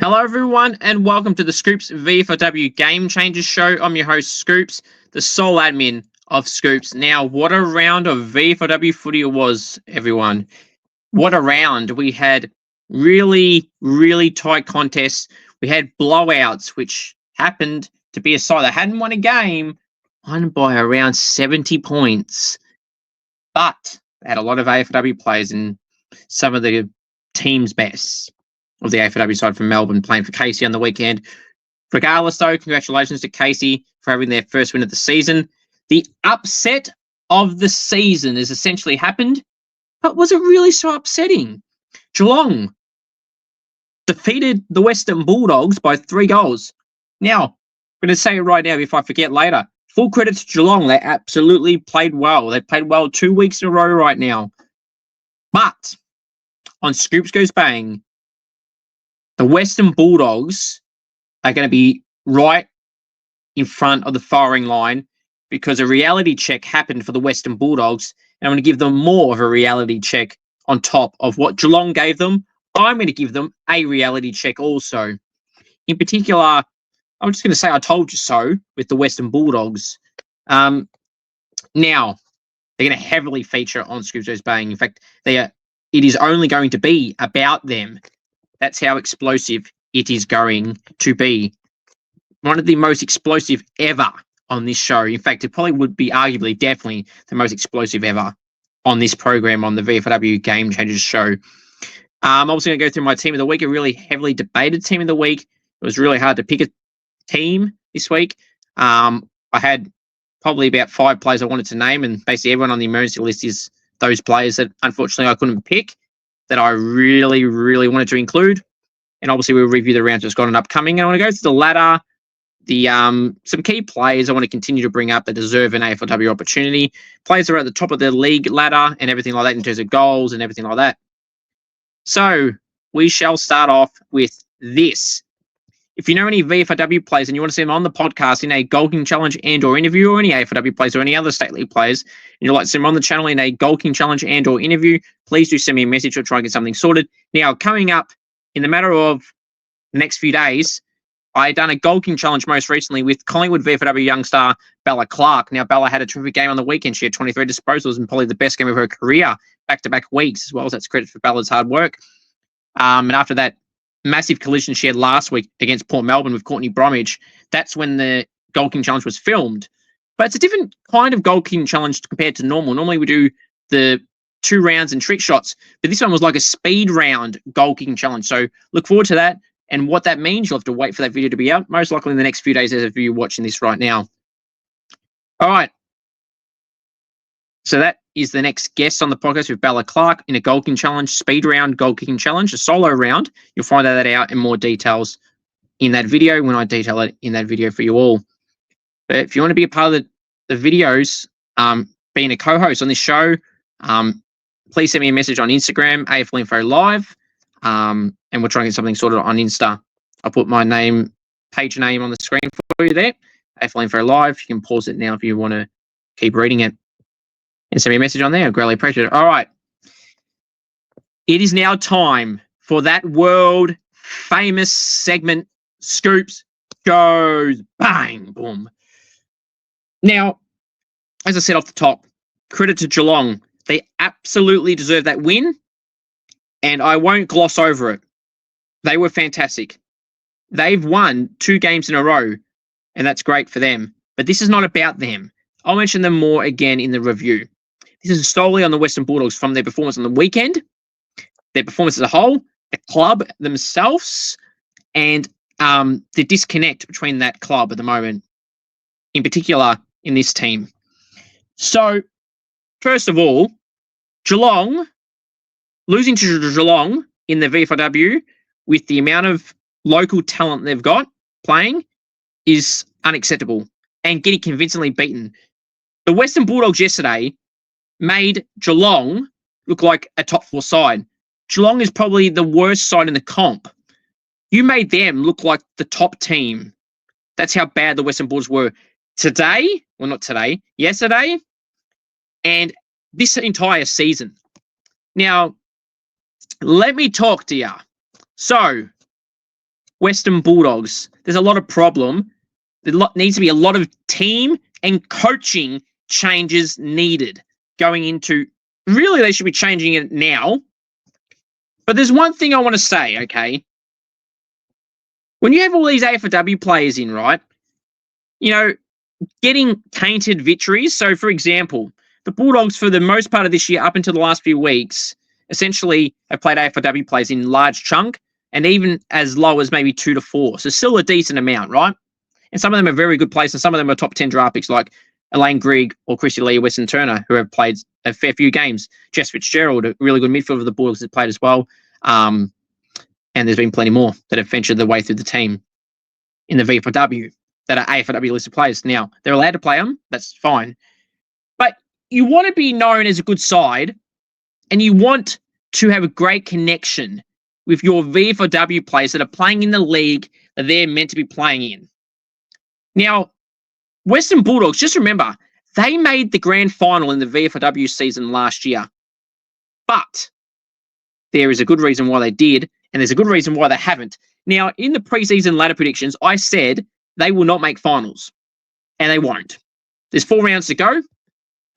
Hello, everyone, and welcome to the Scoops VFLW Game Changers Show. I'm your host, Scoops, the sole admin of Scoops. Now, what a round of VFLW footy it was, everyone. What a round. We had really, really tight contests. We had blowouts, which happened to be a side that hadn't won a game, won by around 70 points. But they had a lot of AFLW players and some of the team's best of the AFLW side from Melbourne playing for Casey on the weekend. Regardless, though, congratulations to Casey for having their first win of the season. The upset of the season has essentially happened, but was it really so upsetting? Geelong defeated the Western Bulldogs by 3 goals. Now, I'm going to say it right now if I forget later. Full credit to Geelong. They absolutely played well. They played well 2 weeks in a row right now. But on Scoops Goes Bang, the Western Bulldogs are going to be right in front of the firing line because a reality check happened for the Western Bulldogs, and I'm going to give them more of a reality check on top of what Geelong gave them. I'm going to give them a reality check also. In particular, I'm just going to say I told you so with the Western Bulldogs. Now, they're going to heavily feature on Scoops Goes Bang. In fact, it is only going to be about them. That's how explosive it is going to be. One of the most explosive ever on this show. In fact, it probably would be arguably definitely the most explosive ever on this program on the VFLW Game Changers show. I'm also going to go through my team of the week, a really heavily debated team of the week. It was really hard to pick a team this week. I had probably about 5 players I wanted to name, and basically everyone on the emergency list is those players that unfortunately I couldn't pick, that I really, really wanted to include. And obviously we'll review the rounds that's got an upcoming. And I want to go through the ladder, some key players I want to continue to bring up that deserve an AFLW opportunity. Players that are at the top of the league ladder and everything like that in terms of goals and everything like that. So we shall start off with this. If you know any VFLW players and you want to see them on the podcast in a Goal King Challenge and or interview, or any AFLW players or any other state league players, and you'd like to see them on the channel in a Goal King Challenge and or interview, please do send me a message or try and get something sorted. Now, coming up in the matter of the next few days, I done a Goal King Challenge most recently with Collingwood VFLW young star Bella Clark. Now, Bella had a terrific game on the weekend. She had 23 disposals and probably the best game of her career, back-to-back weeks as well. So that's credit for Bella's hard work. And after that massive collision she had last week against Port Melbourne with Courtney Bromwich, that's when the Goal King Challenge was filmed. But it's a different kind of Goal King Challenge compared to normal. Normally we do the 2 rounds and trick shots, but this one was like a speed round Goal King Challenge. So look forward to that. And what that means, you'll have to wait for that video to be out, most likely in the next few days as of you watching this right now. All right. So that is the next guest on the podcast with Bella Clark in a Goal King Challenge, speed round Goal King Challenge, a solo round. You'll find that out in more details in that video when I detail it in that video for you all. But if you want to be a part of the videos, being a co-host on this show, please send me a message on Instagram, AFLinfo Live, and we'll try and get something sorted on Insta. I'll put my page name on the screen for you there, AFLinfo Live. You can pause it now if you want to keep reading it. And send me a message on there. I greatly appreciate it. All right. It is now time for that world famous segment, Scoops Goes Bang Boom. Now, as I said off the top, credit to Geelong. They absolutely deserve that win, and I won't gloss over it. They were fantastic. They've won 2 games in a row, and that's great for them. But this is not about them. I'll mention them more again in the review. This is solely on the Western Bulldogs from their performance on the weekend, their performance as a whole, the club themselves, and the disconnect between that club at the moment, in particular in this team. So, first of all, Geelong, losing to Geelong in the VFLW with the amount of local talent they've got playing is unacceptable and getting convincingly beaten. The Western Bulldogs yesterday made Geelong look like a top 4 side. Geelong is probably the worst side in the comp. You made them look like the top team. That's how bad the Western Bulldogs were yesterday, and this entire season. Now, let me talk to you. So, Western Bulldogs. There's a lot of problem. There needs to be a lot of team and coaching changes needed going into. Really, they should be changing it now. But there's one thing I want to say, okay? When you have all these AFLW players in, right, getting tainted victories. So, for example, the Bulldogs, for the most part of this year, up until the last few weeks, essentially have played AFLW players in large chunk and even as low as maybe 2 to 4. So still a decent amount, right? And some of them are very good players, and some of them are top 10 draft picks like Elaine Grigg or Christy Lee or Weston Turner, who have played a fair few games. Jess Fitzgerald, a really good midfielder of the Bulldogs, has played as well. And there's been plenty more that have ventured their way through the team in the VFLW that are AFLW listed players. Now, they're allowed to play them. That's fine. But you want to be known as a good side, and you want to have a great connection with your VFLW players that are playing in the league that they're meant to be playing in. Now, Western Bulldogs, just remember, they made the grand final in the VFLW season last year. But there is a good reason why they did, and there's a good reason why they haven't. Now, in the preseason ladder predictions, I said they will not make finals, and they won't. There's 4 rounds to go.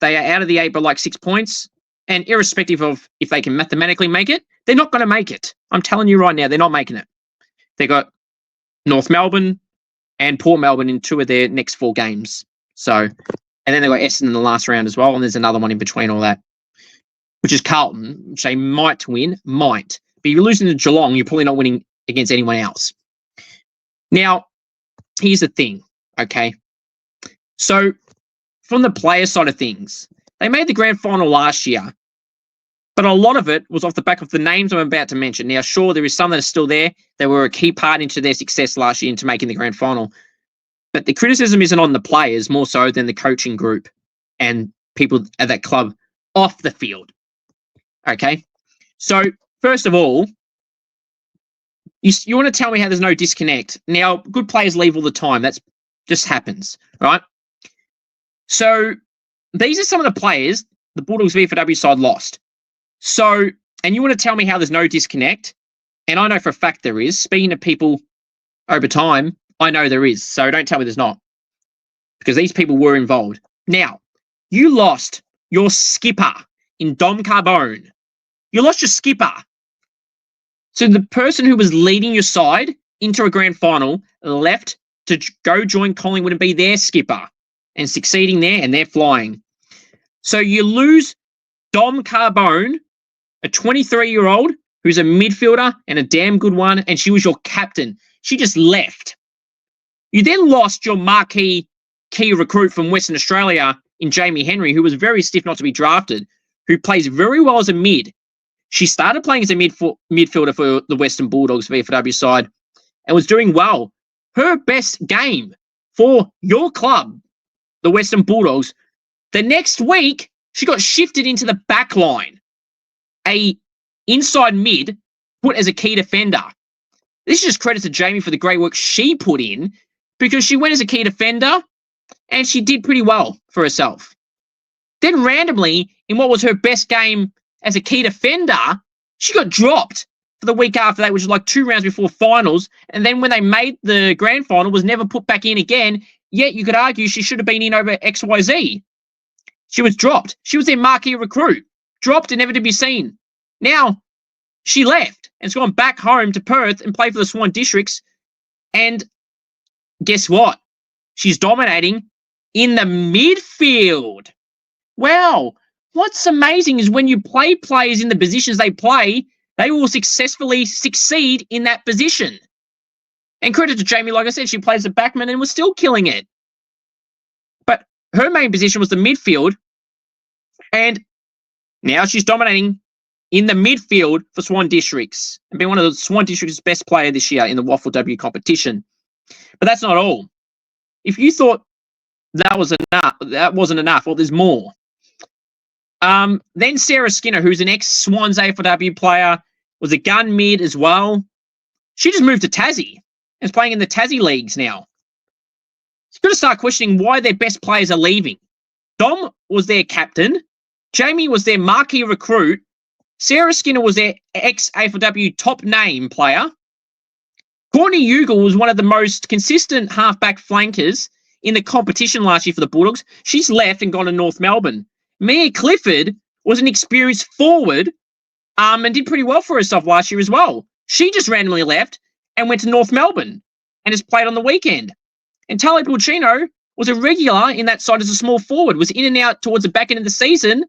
They are out of the 8 by like 6 points, and irrespective of if they can mathematically make it, they're not going to make it. I'm telling you right now, they're not making it. They got North Melbourne and Port Melbourne in 2 of their next 4 games. So, and then they got Essendon in the last round as well, and there's another one in between all that, which is Carlton, which they might win, might. But if you're losing to Geelong, you're probably not winning against anyone else. Now, here's the thing, okay? So, from the player side of things, they made the grand final last year, but a lot of it was off the back of the names I'm about to mention. Now, sure, there is some that are still there. They were a key part into their success last year into making the grand final. But the criticism isn't on the players more so than the coaching group and people at that club off the field. Okay? So, first of all, you want to tell me how there's no disconnect. Now, good players leave all the time. That just happens, right? So, these are some of the players the Bulldogs VFLW side lost. So, and you want to tell me how there's no disconnect? And I know for a fact there is. Speaking to people over time, I know there is. So don't tell me there's not. Because these people were involved. Now, you lost your skipper in Dom Carbone. You lost your skipper. So the person who was leading your side into a grand final left to go join Collingwood and be their skipper and succeeding there, and they're flying. So you lose Dom Carbone, a 23-year-old who's a midfielder and a damn good one, and she was your captain. She just left. You then lost your marquee key recruit from Western Australia in Jamie Henry, who was very stiff not to be drafted, who plays very well as a mid. She started playing as a midfielder for the Western Bulldogs VFLW side and was doing well. Her best game for your club, the Western Bulldogs, the next week, she got shifted into the back line. A inside mid put as a key defender. This is just credit to Jamie for the great work she put in because she went as a key defender and she did pretty well for herself. Then randomly, in what was her best game as a key defender, she got dropped for the week after that, which was like 2 rounds before finals. And then when they made the grand final, was never put back in again. Yet you could argue she should have been in over XYZ. She was dropped. She was their marquee recruit. Dropped and never to be seen. Now, she left and has gone back home to Perth and played for the Swan Districts. And guess what? She's dominating in the midfield. Wow. What's amazing is when you play players in the positions they play, they will successfully succeed in that position. And credit to Jamie, like I said, she plays the backman and was still killing it. But her main position was the midfield. And now she's dominating in the midfield for Swan Districts and being one of the Swan Districts' best player this year in the VFLW competition. But that's not all. If you thought that wasn't enough, well, there's more. Then Sarah Skinner, who's an ex-Swans AFLW player, was a gun mid as well. She just moved to Tassie and is playing in the Tassie leagues now. You've got to start questioning why their best players are leaving. Dom was their captain. Jamie was their marquee recruit. Sarah Skinner was their ex-AFLW top name player. Courtney Ugle was one of the most consistent halfback flankers in the competition last year for the Bulldogs. She's left and gone to North Melbourne. Mia Clifford was an experienced forward and did pretty well for herself last year as well. She just randomly left and went to North Melbourne and has played on the weekend. And Talia Pulcino was a regular in that side as a small forward, was in and out towards the back end of the season.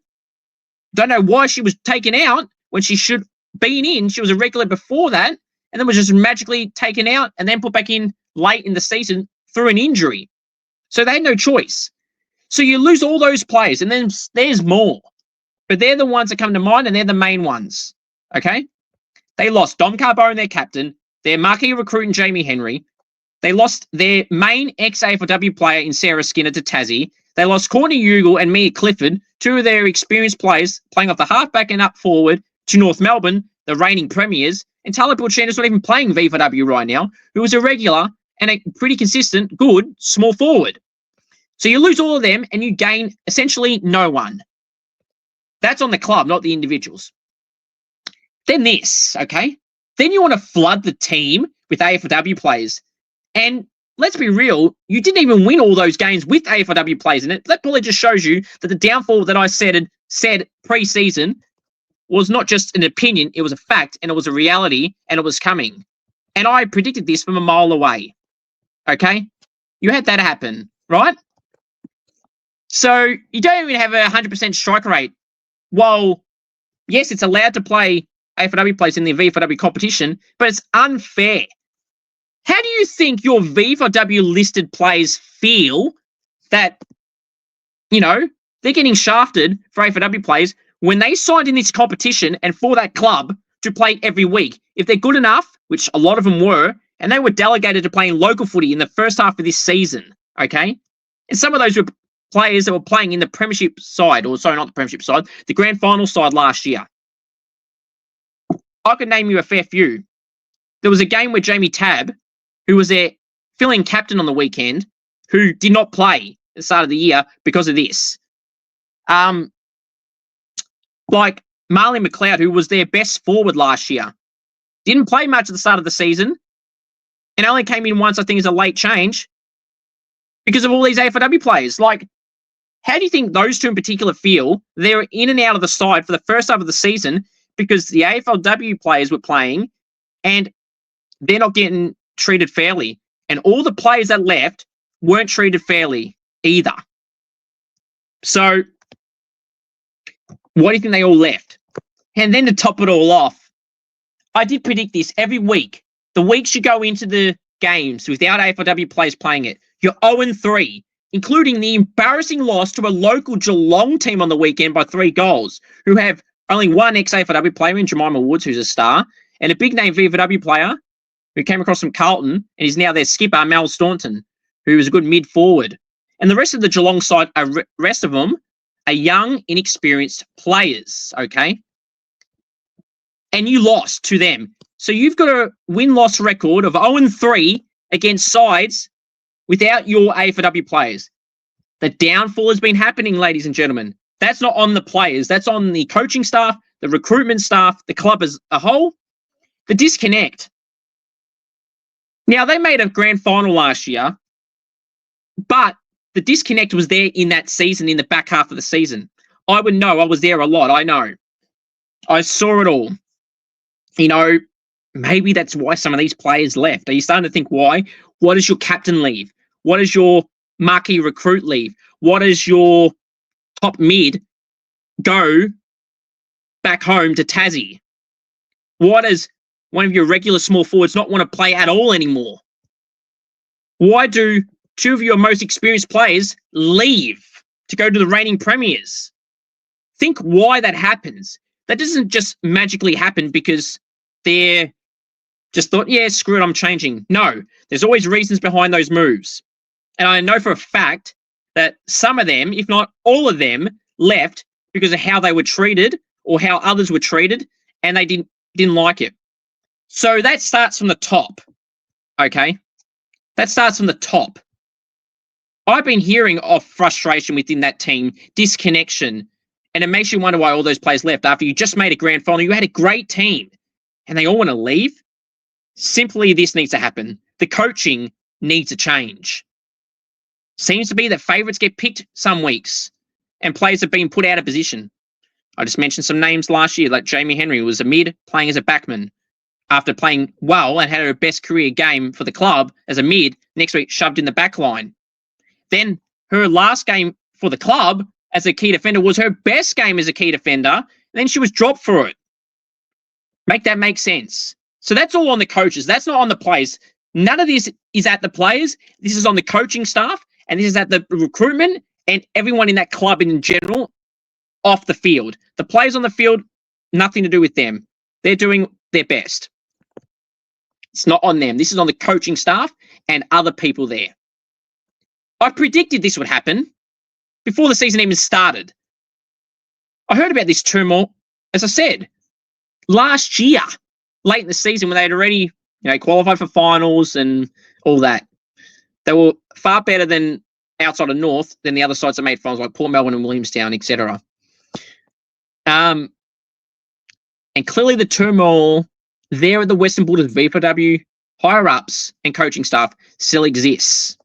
Don't know why she was taken out when she should have been in. She was a regular before that and then was just magically taken out and then put back in late in the season through an injury. So they had no choice. So you lose all those players, and then there's more. But they're the ones that come to mind, and they're the main ones, okay? They lost Dom Carbone, their captain, their marquee recruit in Jamie Henry. They lost their main ex-AFLW player in Sarah Skinner to Tassie. They lost Courtney Ugle and Mia Clifford, two of their experienced players playing off the halfback and up forward to North Melbourne, the reigning premiers. And Talia Pulcino's not even playing VFLW right now, who was a regular and a pretty consistent, good, small forward. So you lose all of them and you gain essentially no one. That's on the club, not the individuals. Then this, okay? Then you want to flood the team with AFLW players. And let's be real, you didn't even win all those games with AFLW players in it. That probably just shows you that the downfall that I said pre-season was not just an opinion, it was a fact, and it was a reality, and it was coming. And I predicted this from a mile away, okay? You had that happen, right? So you don't even have a 100% strike rate. While, yes, it's allowed to play AFLW players in the VFLW competition, but it's unfair. How do you think your VFLW listed players feel that, you know, they're getting shafted for AFLW players when they signed in this competition and for that club to play every week? If they're good enough, which a lot of them were, and they were delegated to playing local footy in the first half of this season, okay? And some of those were players that were playing in the premiership side, or sorry, not the premiership side, the grand final side last year. I could name you a fair few. There was a game where Jamie Tabb, who was their fill-in captain on the weekend, who did not play at the start of the year because of this. Like Marley McLeod, who was their best forward last year, didn't play much at the start of the season and only came in once, I think, as a late change because of all these AFLW players. Like, how do you think those two in particular feel? They're in and out of the side for the first half of the season because the AFLW players were playing and they're not getting treated fairly. And all the players that left weren't treated fairly either. So why do you think they all left? And then to top it all off, I did predict this every week. The weeks you go into the games without AFLW players playing it, you're 0-3, including the embarrassing loss to a local Geelong team on the weekend by 3 goals, who have only one ex-AFLW player in Jemima Woods, who's a star, and a big-name VFLW player who came across from Carlton and is now their skipper, Mel Staunton, who is a good mid-forward. And the rest of the Geelong side, rest of them, are young, inexperienced players, okay? And you lost to them. So you've got a win-loss record of 0-3 against sides without your AFLW players. The downfall has been happening, ladies and gentlemen. That's not on the players. That's on the coaching staff, the recruitment staff, the club as a whole. The disconnect. Now, they made a grand final last year, but the disconnect was there in that season, in the back half of the season. I would know. I was there a lot. I know. I saw it all. You know, maybe that's why some of these players left. Are you starting to think why? What does your captain leave? What does your marquee recruit leave? What does your top mid go back home to Tassie? Why does one of your regular small forwards not want to play at all anymore? Why do two of your most experienced players leave to go to the reigning premiers? Think why that happens. That doesn't just magically happen because they're just thought, yeah, screw it, I'm changing. No, there's always reasons behind those moves. And I know for a fact that some of them, if not all of them, left because of how they were treated or how others were treated, and they didn't like it. So that starts from the top, okay? That starts from the top. I've been hearing of frustration within that team, disconnection, and it makes you wonder why all those players left after you just made a grand final. You had a great team, and they all want to leave. Simply, this needs to happen. The coaching needs to change. Seems to be that favourites get picked some weeks and players have been put out of position. I just mentioned some names last year, like Jamie Henry was a mid playing as a backman. After playing well and had her best career game for the club as a mid, next week shoved in the back line. Then her last game for the club as a key defender was her best game as a key defender. And then she was dropped for it. Make that make sense. So that's all on the coaches. That's not on the players. None of this is at the players. This is on the coaching staff, and this is at the recruitment and everyone in that club in general off the field. The players on the field, nothing to do with them. They're doing their best. It's not on them. This is on the coaching staff and other people there. I predicted this would happen before the season even started. I heard about this turmoil, as I said, last year, late in the season when they'd already qualified for finals and all that. They were far better than outside of North than the other sides that made finals, like Port Melbourne and Williamstown, etc. And clearly the turmoil there at the Western Bulldogs VFLW higher-ups and coaching staff still exists.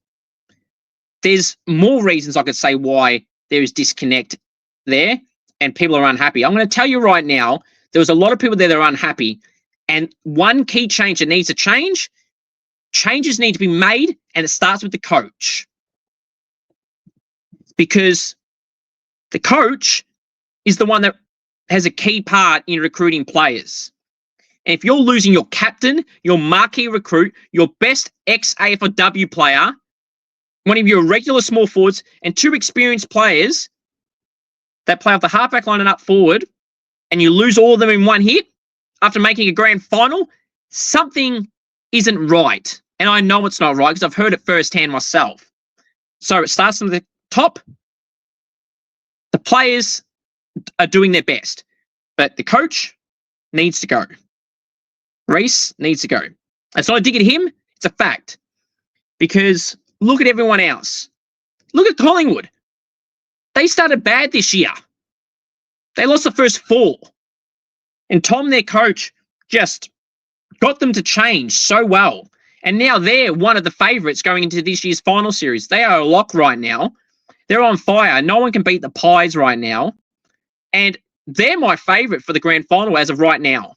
There's more reasons I could say why there is disconnect there and people are unhappy. I'm going to tell you right now, there was a lot of people there that are unhappy. And one key change that needs to change, changes need to be made, and it starts with the coach. Because the coach is the one that has a key part in recruiting players. And if you're losing your captain, your marquee recruit, your best ex-AFLW player, one of your regular small forwards, and two experienced players that play off the halfback line and up forward, and you lose all of them in one hit after making a grand final, something isn't right. And I know it's not right because I've heard it firsthand myself. So it starts from the top. The players are doing their best, but the coach needs to go. Reece needs to go. It's not a dig at him. It's a fact. Because look at everyone else. Look at Collingwood. They started bad this year. They lost the first 4. And Tom, their coach, just got them to change so well. And now they're one of the favourites going into this year's final series. They are a lock right now. They're on fire. No one can beat the Pies right now. And they're my favourite for the grand final as of right now.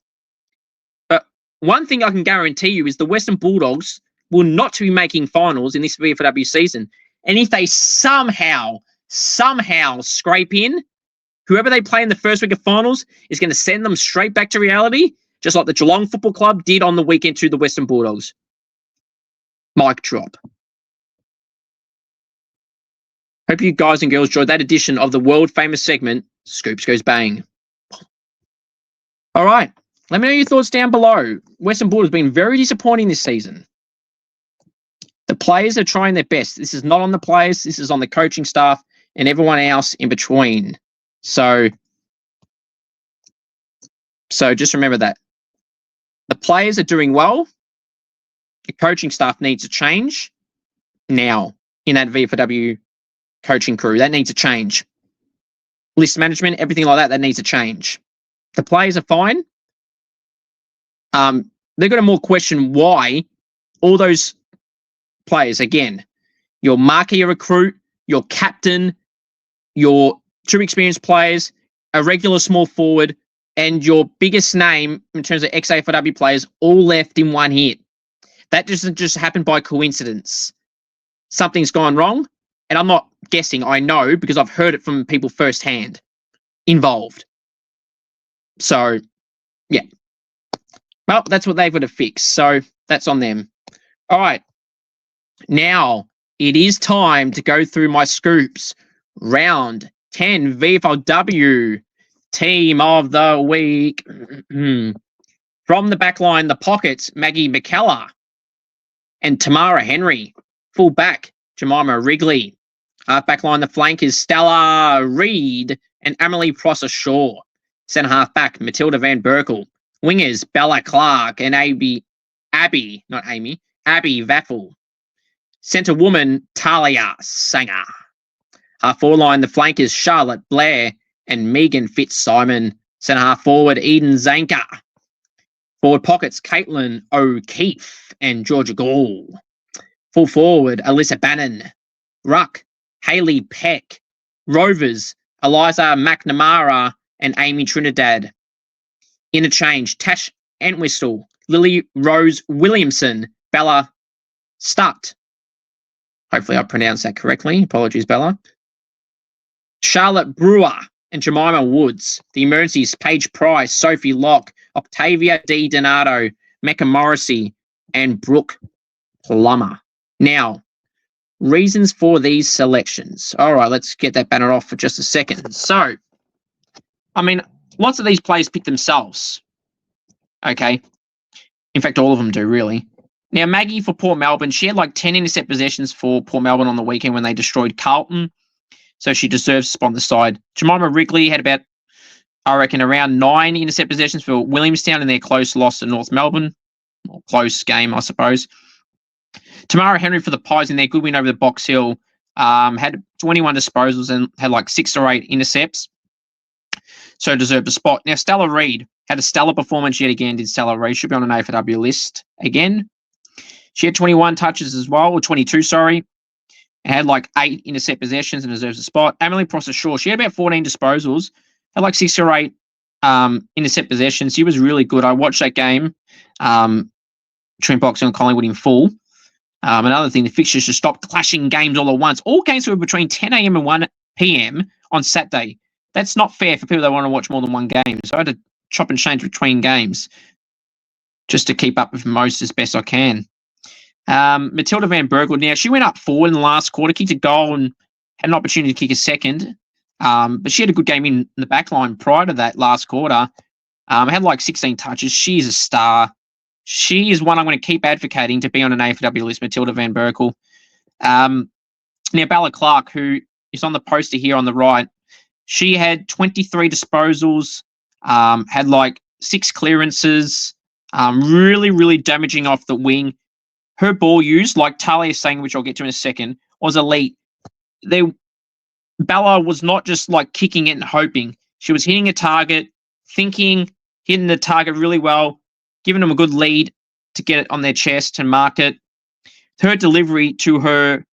But one thing I can guarantee you is the Western Bulldogs will not be making finals in this VFLW season. And if they somehow scrape in, whoever they play in the first week of finals is going to send them straight back to reality, just like the Geelong Football Club did on the weekend to the Western Bulldogs. Mic drop. Hope you guys and girls enjoyed that edition of the world-famous segment, Scoops Goes Bang. All right. Let me know your thoughts down below. Western Bulldogs have been very disappointing this season. The players are trying their best. This is not on the players. This is on the coaching staff and everyone else in between. So just remember that. The players are doing well. The coaching staff needs to change now in that VFLW coaching crew. That needs to change. List management, everything like that, that needs to change. The players are fine. They're going to more question why all those players, again, your marquee recruit, your captain, your two experienced players, a regular small forward, and your biggest name in terms of ex-AFLW players all left in one hit. That doesn't just happen by coincidence. Something's gone wrong, and I'm not guessing. I know because I've heard it from people firsthand involved. So, yeah. Well, that's what they've got to fix. So that's on them. All right. Now it is time to go through my scoops. Round 10 VFLW team of the week. From the back line, the pockets, Maggie McKellar and Tamara Henry. Full back, Jemima Wrigley. Half back line, the flank is Stella Reid and Amelie Prosser-Shaw. Centre half back, Matilda Van Berkel. Wingers, Bella Clark and Abby Vaffel. Centre woman, Talia Sanger. Half forward line, the flankers, Charlotte Blair and Megan Fitzsimon. Centre half forward, Eden Zanka. Forward pockets, Caitlin O'Keefe and Georgia Gall. Full forward, Alyssa Bannon. Ruck, Hayley Peck. Rovers, Eliza McNamara and Amy Trinidad. Interchange, Tash Entwistle, Lily Rose Williamson, Bella Stutt. Hopefully I pronounced that correctly. Apologies, Bella. Charlotte Brewer and Jemima Woods. The emergencies, Paige Price, Sophie Locke, Octavia D. Donato, Mecca Morrissey, and Brooke Plummer. Now, reasons for these selections. All right, let's get that banner off for just a second. So, I mean, lots of these players pick themselves. Okay. In fact, all of them do, really. Now, Maggie for Port Melbourne, she had like 10 intercept possessions for Port Melbourne on the weekend when they destroyed Carlton. So she deserves to spot on the side. Jemima Wrigley had about, I reckon, around 9 intercept possessions for Williamstown in their close loss to North Melbourne. Or close game, I suppose. Tamara Henry for the Pies in their good win over the Box Hill. Had 21 disposals and had like 6 or 8 intercepts. So deserved a spot. Now, Stella Reid had a stellar performance yet again, did Stella Reid. Should be on an AFLW list again. She had 21 touches as well, or 22, sorry. And had like 8 intercept possessions and deserves a spot. Emily Prosser-Shaw, she had about 14 disposals, had like 6 or 8 intercept possessions. She was really good. I watched that game between Boxing and Collingwood in full. Another thing, the fixtures just stopped clashing games all at once. All games were between 10 a.m. and 1 p.m. on Saturday. That's not fair for people that want to watch more than one game. So I had to chop and change between games just to keep up with most as best I can. Matilda Van Berkel, now she went up forward in the last quarter, kicked a goal and had an opportunity to kick a second. But she had a good game in the back line prior to that last quarter. Had like 16 touches. She's a star. She is one I'm going to keep advocating to be on an AFLW list, Matilda Van Berkel. Now, Bella Clark, who is on the poster here on the right, she had 23 disposals, had like 6 clearances, really, really damaging off the wing. Her ball use, like Talia is saying, which I'll get to in a second, was elite. Bella was not just like kicking it and hoping. She was hitting a target, thinking, hitting the target really well, giving them a good lead to get it on their chest and mark it. Her delivery to her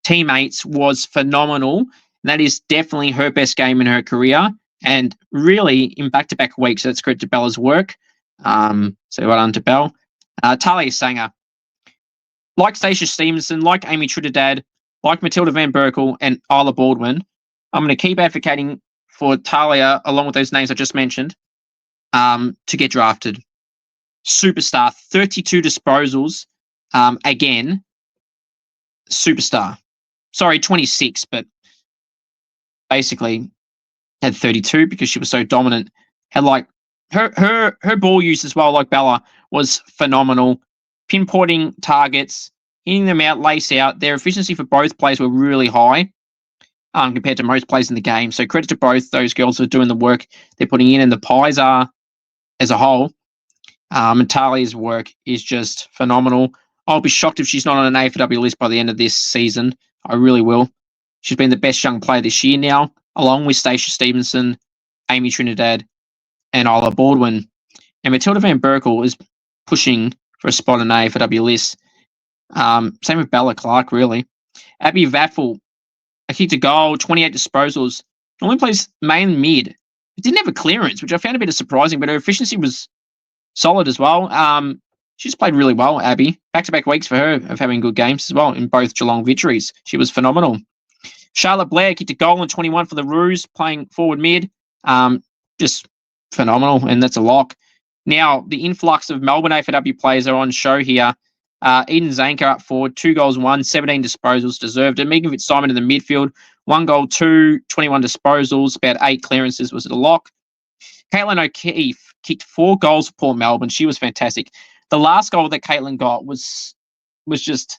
teammates was phenomenal. That is definitely her best game in her career, and really in back-to-back weeks. So that's credit to Bella's work. So well done to Belle. Talia Sanger, like Stacia Stevenson, like Amy Trinidad, like Matilda Van Berkel and Isla Baldwin, I'm going to keep advocating for Talia, along with those names I just mentioned, to get drafted. Superstar, 32 disposals. Again, superstar. Sorry, 26, but basically had 32 because she was so dominant. Had like her ball use as well, like Bella, was phenomenal. Pinpointing targets, hitting them out, lace out. Their efficiency for both players were really high compared to most players in the game. So credit to both those girls for doing the work they're putting in, and the Pies are as a whole. And Talia's work is just phenomenal. I'll be shocked if she's not on an AFLW list by the end of this season. I really will. She's been the best young player this year now, along with Stacia Stevenson, Amy Trinidad, and Isla Baldwin. And Matilda Van Berkel is pushing for a spot on an AFLW list. Same with Bella Clark, really. Abby Vaffel, a kick to goal, 28 disposals. Normally plays main mid. It didn't have a clearance, which I found a bit surprising, but her efficiency was solid as well. She's played really well, Abby. Back-to-back weeks for her of having good games as well in both Geelong victories. She was phenomenal. Charlotte Blair kicked a goal in 21 for the Roos, playing forward mid. Just phenomenal, and that's a lock. Now, the influx of Melbourne AFLW players are on show here. Eden Zanker up forward, 2 goals, 17 disposals, deserved it. Megan Fitzsimon in the midfield, 1 goal, 21 disposals, about 8 clearances, was it a lock. Caitlin O'Keefe kicked 4 goals for Port Melbourne. She was fantastic. The last goal that Caitlin got was just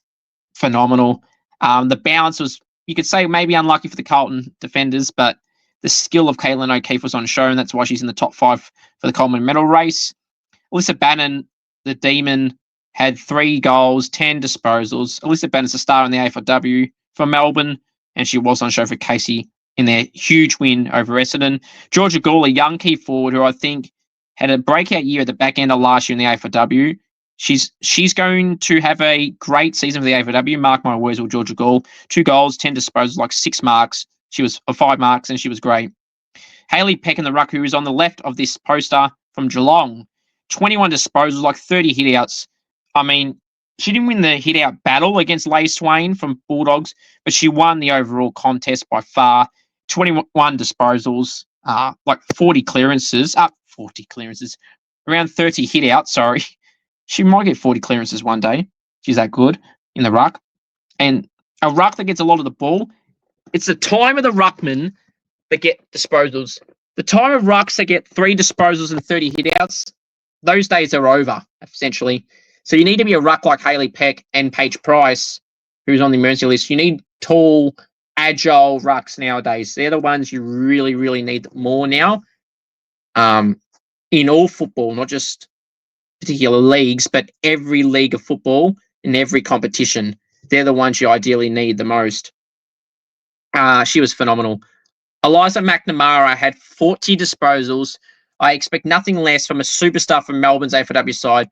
phenomenal. The bounce was, you could say, maybe unlucky for the Carlton defenders, but the skill of Caitlin O'Keefe was on show, and that's why she's in the top 5 for the Coleman medal race. Alyssa Bannon, the Demon, had 3 goals, 10 disposals. Alyssa Bannon's a star in the AFLW for Melbourne, and she was on show for Casey in their huge win over Essendon. Georgia Gall, a young key forward who I think had a breakout year at the back end of last year in the AFLW. She's going to have a great season for the AFLW. Mark my words with Georgia Gall. 2 goals, 10 disposals, like 6 marks. She was 5 marks, and she was great. Hayley Peck in the ruck, who is on the left of this poster from Geelong. 21 disposals, like 30 hitouts. I mean, she didn't win the hit-out battle against Leigh Swain from Bulldogs, but she won the overall contest by far. 21 disposals, like 40 clearances, around 30 hit-outs, sorry. She might get 40 clearances one day. She's that good in the ruck. And a ruck that gets a lot of the ball, it's the time of the ruckman that get disposals. The time of rucks that get 3 disposals and 30 hit-outs, those days are over, essentially. So you need to be a ruck like Hayley Peck and Paige Price, who's on the emergency list. You need tall, agile rucks nowadays. They're the ones you really, really need more now in all football, not just particular leagues, but every league of football in every competition. They're the ones you ideally need the most. She was phenomenal. Eliza McNamara had 40 disposals. I expect nothing less from a superstar from Melbourne's AFLW side.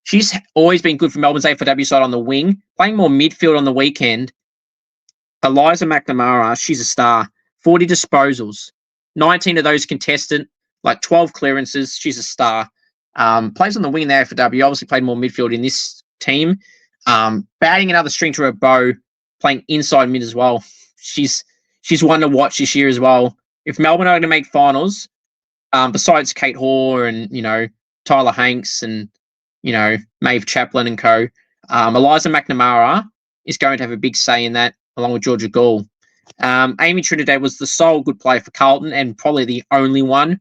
She's always been good for Melbourne's AFLW side on the wing, playing more midfield on the weekend. Eliza McNamara, she's a star. 40 disposals, 19 of those contested, like 12 clearances. She's a star. Plays on the wing in the AFLW. Obviously played more midfield in this team. Batting another string to her bow, playing inside mid as well. She's one to watch this year as well. If Melbourne are going to make finals, besides Kate Hoare and, Tyler Hanks and, Maeve Chaplin and co, Eliza McNamara is going to have a big say in that, along with Georgia Gall. Amy Trinidad was the sole good player for Carlton and probably the only one.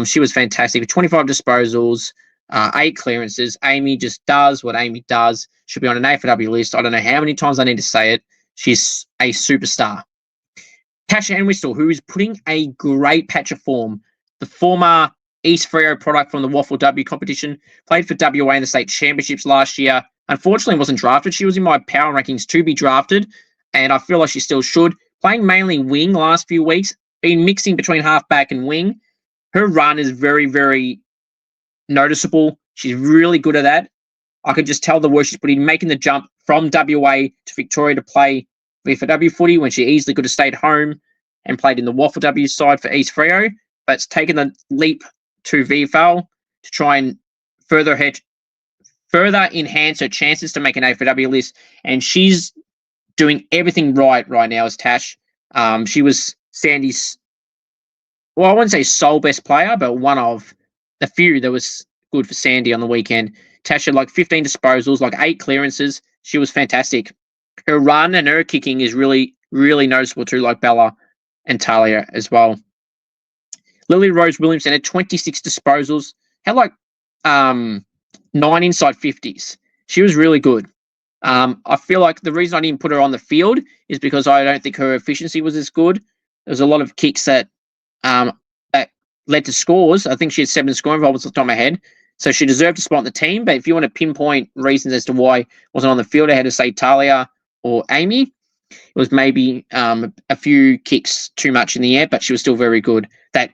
She was fantastic with 25 disposals, 8 clearances. Amy just does what Amy does. She'll be on an AFLW list. I don't know how many times I need to say it. She's a superstar. Tasha Entwistle, who is putting a great patch of form. The former East Freo product from the VFLW competition, played for WA in the state championships last year. Unfortunately, wasn't drafted. She was in my power rankings to be drafted, and I feel like she still should. Playing mainly wing last few weeks, been mixing between halfback and wing. Her run is very, very noticeable. She's really good at that. I could just tell the work she's putting, making the jump from WA to Victoria to play VFLW footy when she easily could have stayed home and played in the VFLW side for East Freo, but it's taken the leap to VFL to try and further enhance her chances to make an AFLW list, and she's doing everything right now as Tash. She was Sandy's, well, I wouldn't say sole best player, but one of the few that was good for Sandy on the weekend. Tash had like 15 disposals, like 8 clearances. She was fantastic. Her run and her kicking is really, really noticeable too, like Bella and Talia as well. Lily Rose Williamson had 26 disposals, had like 9 inside 50s. She was really good. I feel like the reason I didn't put her on the field is because I don't think her efficiency was as good. There was a lot of kicks that led to scores. I think she had 7 scoring involvements off the top of my head. So she deserved a spot in the team. But if you want to pinpoint reasons as to why it wasn't on the field, I had to say Talia or Amy. It was maybe a few kicks too much in the air, but she was still very good. That,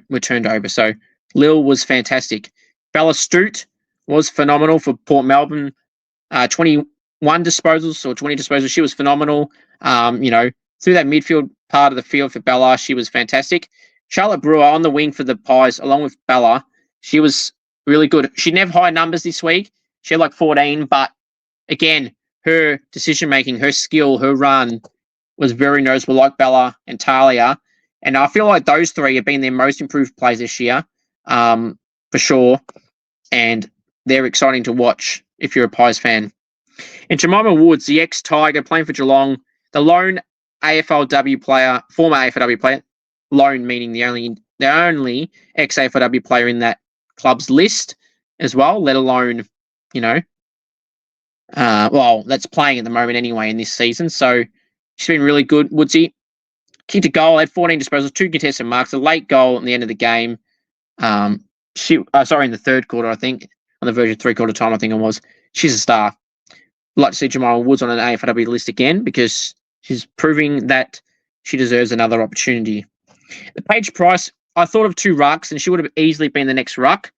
were turned over. So Lil was fantastic. Bella Stute was phenomenal for Port Melbourne. 21 disposals or 20 disposals. She was phenomenal. Through that midfield part of the field for Bella, she was fantastic. Charlotte Brewer on the wing for the Pies, along with Bella. She was really good. She didn't have high numbers this week. She had like 14, but again, her decision-making, her skill, her run was very noticeable, like Bella and Talia. And I feel like those 3 have been their most improved players this year, for sure. And they're exciting to watch if you're a Pies fan. And Jemima Woods, the ex-Tiger playing for Geelong, the lone AFLW player, former AFLW player, lone meaning the only ex-AFLW player in that club's list as well, let alone, that's playing at the moment anyway in this season. So she's been really good. Woodsy kicked a goal, had 14 disposals, 2 contested marks, a late goal at the end of the game. In the third quarter, I think, on the verge of 3-quarter time, I think it was. She's a star. I'd like to see Jemima Woods on an AFLW list again because she's proving that she deserves another opportunity. The Paige Price I thought of 2 rucks, and she would have easily been the next ruck.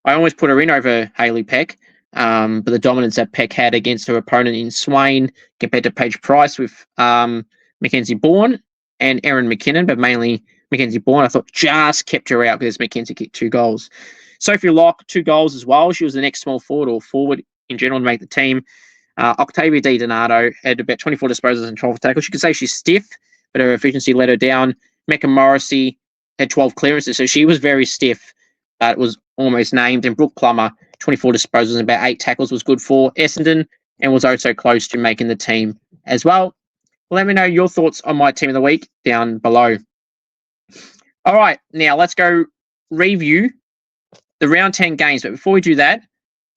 I almost put her in over Hayley Peck, but the dominance that Peck had against her opponent in Swain compared to Paige Price with Mackenzie Bourne and Erin McKinnon, but mainly Mackenzie Bourne, I thought just kept her out because Mackenzie kicked 2 goals. Sophie Locke, 2 goals as well. She was the next small forward or forward in general to make the team. Octavia Di Donato had about 24 disposals and 12 tackles. You could say she's stiff, but her efficiency let her down. Mecca Morrissey had 12 clearances, so she was very stiff. It was almost named. And Brooke Plummer, 24 disposals and about 8 tackles was good for Essendon and was also close to making the team as well. Let me know your thoughts on my team of the week down below. All right, now let's go review the round 10 games. But before we do that,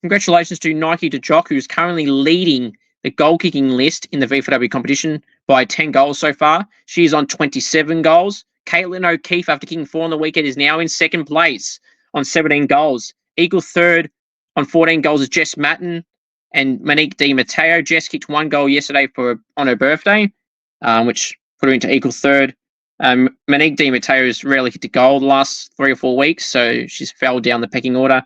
congratulations to Nike DeJock, who's currently leading the goal-kicking list in the VFLW competition by 10 goals so far. She is on 27 goals. Caitlin O'Keefe, after kicking 4 on the weekend, is now in second place on 17 goals. Equal third on 14 goals is Jess Matten and Monique Di Matteo. Jess kicked 1 goal yesterday on her birthday, which put her into equal third. Monique Di Matteo has rarely kicked a goal the last 3 or 4 weeks, so she's fell down the pecking order.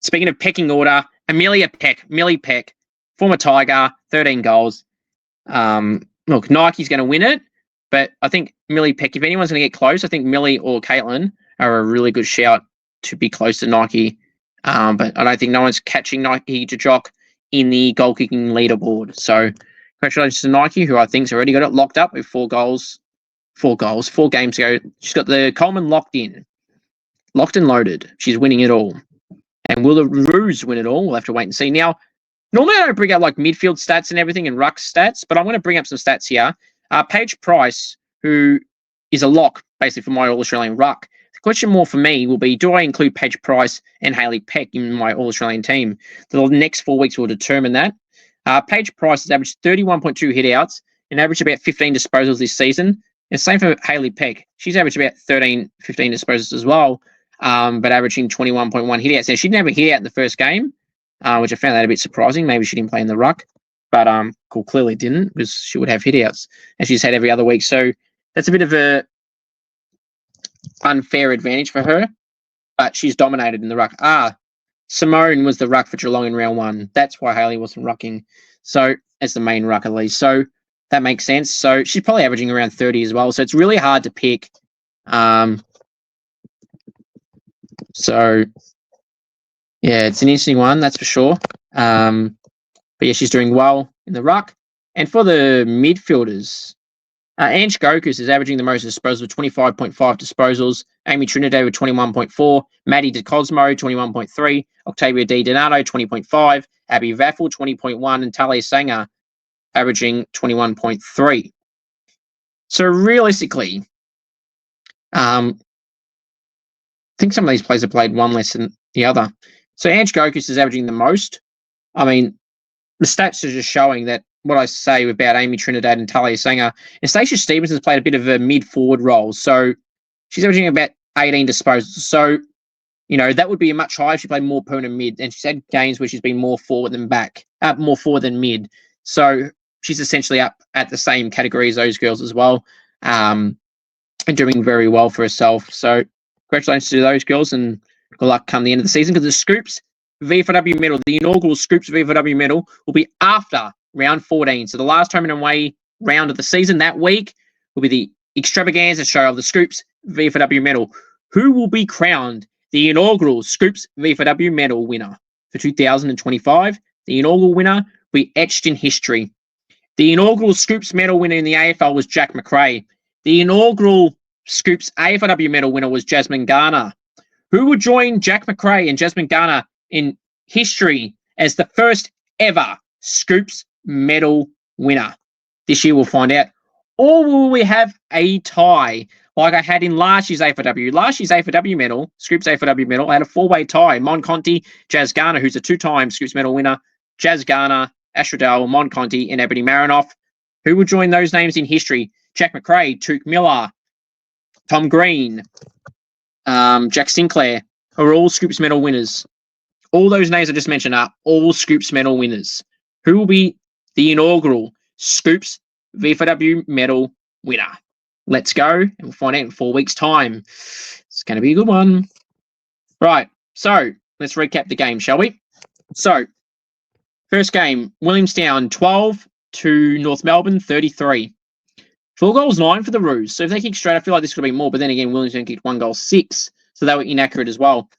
Speaking of pecking order, Amelia Peck, Millie Peck, former Tiger, 13 goals. Look, Nike's going to win it, but I think Millie Peck, if anyone's going to get close, I think Millie or Caitlin are a really good shout to be close to Nike. But I don't think no one's catching Nike DeJock in the goal-kicking leaderboard. So congratulations to Nike, who I think's already got it locked up with 4 games ago. She's got the Coleman locked in. Locked and loaded. She's winning it all. And will the Roos win it all? We'll have to wait and see. Now, normally I don't bring out like midfield stats and everything and ruck stats, but I'm going to bring up some stats here. Paige Price, who is a lock basically for my All-Australian ruck. The question more for me will be, do I include Paige Price and Hayley Peck in my All-Australian team? The next 4 weeks will determine that. Paige Price has averaged 31.2 hit-outs and averaged about 15 disposals this season. And same for Hayley Peck. She's averaged about 15 disposals as well, but averaging 21.1 hit-outs. Now, she didn't have a hit-out in the first game, which I found that a bit surprising. Maybe she didn't play in the ruck, but clearly didn't, because she would have hit-outs, and she's had every other week. So that's a bit of a unfair advantage for her, but she's dominated in the ruck. Simone was the ruck for Geelong in round 1. That's why Hayley wasn't rucking. So as the main ruck at least. So that makes sense. So she's probably averaging around 30 as well. So it's really hard to pick. So yeah, it's an interesting one, that's for sure. But yeah, she's doing well in the ruck. And for the midfielders, Ange Gokus is averaging the most disposals with 25.5 disposals. Amy Trinidad with 21.4. Maddie DeCosmo, 21.3. Octavia Di Donato, 20.5. Abby Vaffel, 20.1. And Talia Sanger, averaging 21.3. So realistically, I think some of these players have played one less than the other. So Ange Gokus is averaging the most. I mean, the stats are just showing that what I say about Amy Trinidad and Talia Sanger. And Stacia Stevens has played a bit of a mid-forward role. So she's averaging about 18 disposals. So, you know, that would be a much higher if she played more permanent mid. And she's had games where she's been more forward than more forward than mid. So she's essentially up at the same category as those girls as well, and doing very well for herself. So congratulations to those girls, and good luck come the end of the season, because the Scoops VFLW medal, the inaugural Scoops VFLW medal, will be after round 14. So the last home and away round of the season that week will be the extravaganza show of the Scoops VFLW medal. Who will be crowned the inaugural Scoops VFLW medal winner for 2025? The inaugural winner will be etched in history. The inaugural Scoops medal winner in the AFL was Jack McRae. The inaugural Scoops AFLW medal winner was Jasmine Garner. Who will join Jack McRae and Jasmine Garner in history as the first ever Scoops medal winner? This year we'll find out. Or will we have a tie like I had in last year's AFLW? Last year's AFLW medal, Scoops AFLW medal, I had a 4-way tie. Mon Conti, Jazz Garner, who's a 2-time Scoops medal winner, Jazz Garner, Ashradell, Mon Conti, and Ebony Marinoff. Who will join those names in history? Jack McRae, Took Miller, Tom Green, Jack Sinclair are all Scoops medal winners. All those names I just mentioned are all Scoops medal winners. Who will be the inaugural Scoops VFLW medal winner? Let's go. And we'll find out in 4 weeks' time. It's going to be a good one. Right. So let's recap the game, shall we? So first game, Williamstown 12 to North Melbourne 33. 4 goals 9 for the Roos. So if they kick straight, I feel like this could be more. But then again, Williamstown kicked 1 goal 6. So they were inaccurate as well.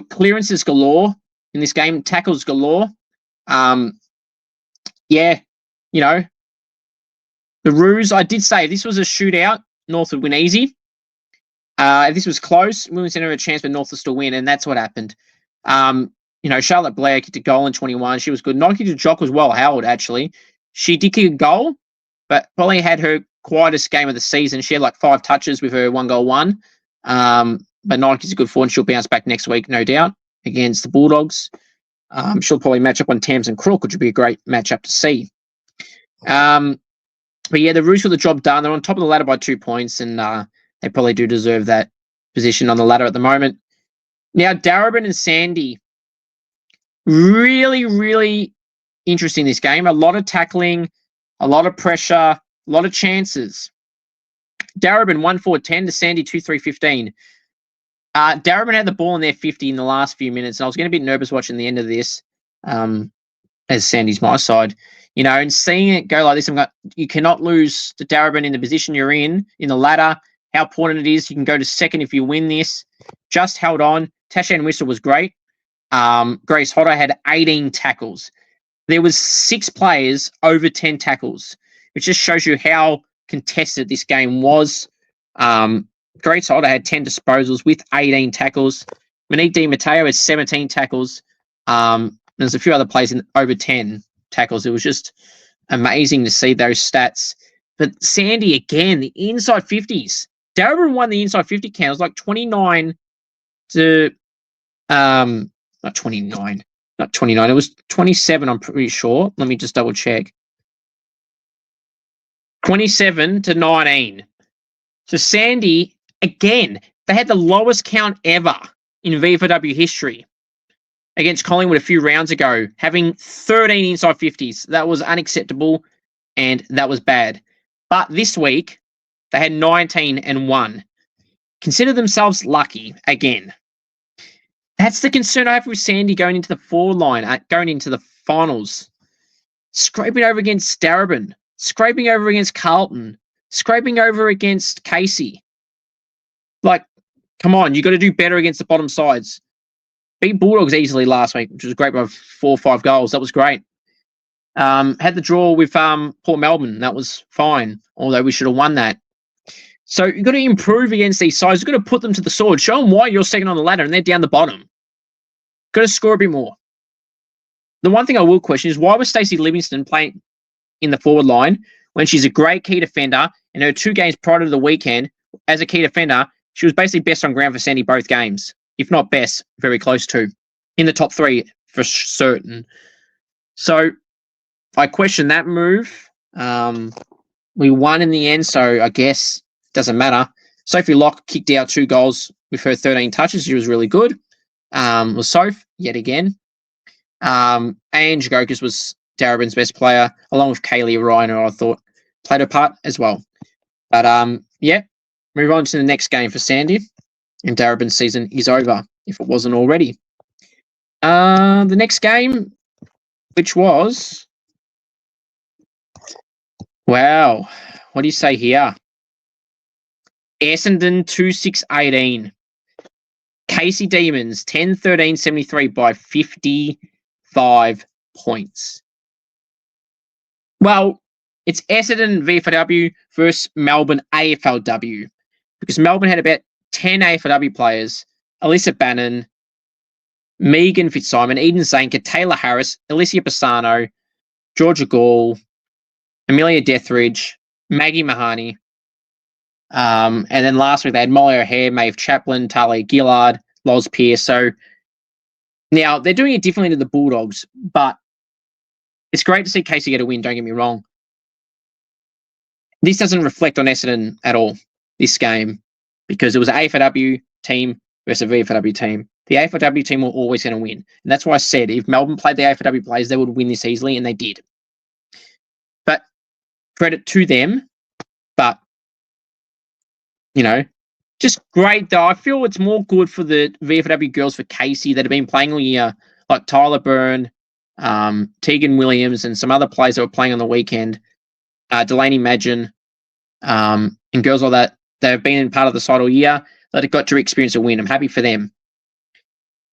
Clearances galore in this game. Tackles galore. Yeah, you know, the Roos, I did say if this was a shootout, North would win easy. If this was close, Williamstown had a chance, but North would still win, and that's what happened. Charlotte Blair kicked a goal in 21. She was good. Nike to Jock was well held, actually. She did kick a goal, but probably had her quietest game of the season. She had like 5 touches with her 1 goal 1. But Nike's a good forward. She'll bounce back next week, no doubt, against the Bulldogs. She'll probably match up on Tams and Crook, which would be a great matchup to see. But yeah, the Roos got the job done. They're on top of the ladder by 2 points, and they probably do deserve that position on the ladder at the moment. Now, Darebin and Sandy, really, really interesting this game. A lot of tackling, a lot of pressure, a lot of chances. Darebin 1-4-10 to Sandy 2-3-15. Darebin had the ball in their 50 in the last few minutes, and I was getting a bit nervous watching the end of this, as Sandy's my side, and seeing it go like this. You cannot lose to Darebin in the position you're in the ladder. How important it is. You can go to second if you win this. Just held on. Tashan Whistle was great. Grace Hodder had 18 tackles. There was 6 players over 10 tackles, which just shows you how contested this game was. Grace Hodder had 10 disposals with 18 tackles. Monique Di Matteo had 17 tackles. There's a few other players in over 10 tackles. It was just amazing to see those stats. But Sandy, again, the inside 50s. Darebin won the inside 50 count. It was like 29 to... not 29. Not 29. It was 27, I'm pretty sure. Let me just double check. 27 to 19. So Sandy, again, they had the lowest count ever in VFLW history against Collingwood a few rounds ago, having 13 inside 50s. That was unacceptable, and that was bad. But this week, they had 19 and 1. Consider themselves lucky again. That's the concern I have with Sandy going into the forward line, going into the finals. Scraping over against Darebin, scraping over against Carlton, scraping over against Casey. Like, come on, you got to do better against the bottom sides. Beat Bulldogs easily last week, which was great by 4 or 5 goals. That was great. Had the draw with Port Melbourne. That was fine, although we should have won that. So you've got to improve against these sides. You've got to put them to the sword. Show them why you're second on the ladder and they're down the bottom. Got to score a bit more. The one thing I will question is why was Stacey Livingston playing in the forward line when she's a great key defender, and her 2 games prior to the weekend as a key defender, she was basically best on ground for Sandy both games. If not best, very close to. In the top 3 for certain. So I question that move. We won in the end, so I guess it doesn't matter. Sophie Locke kicked out 2 goals with her 13 touches. She was really good. Was Soph, yet again. And Jagokas was Darebin's best player, along with Kaylee Ryan, who I thought played a part as well. But yeah, move on to the next game for Sandy. And Darebin's season is over, if it wasn't already. The next game, which was... Wow. What do you say here? Essendon 2-6-18. Casey Demons 10-13-73 by 55 points. Well, it's Essendon VFLW versus Melbourne AFLW, because Melbourne had about 10 AFLW players: Alyssa Bannon, Megan Fitzsimon, Eden Zanker, Taylor Harris, Alicia Pisano, Georgia Gall, Amelia Dethridge, Maggie Mahoney. And then last week they had Molly O'Hare, Maeve Chaplin, Talia Gillard, Loz Pierce. So now they're doing it differently to the Bulldogs, but it's great to see Casey get a win, don't get me wrong. This doesn't reflect on Essendon at all, this game, because it was an AFLW team versus a VFLW team. The AFLW team were always going to win. And that's why I said if Melbourne played the AFLW players, they would win this easily, and they did. But credit to them, but just great though. I feel it's more good for the VFLW girls for Casey that have been playing all year, like Tyler Byrne, Tegan Williams, and some other players that were playing on the weekend. Delaney Madgen, and girls like that. They've been part of the side all year that have got to experience a win. I'm happy for them.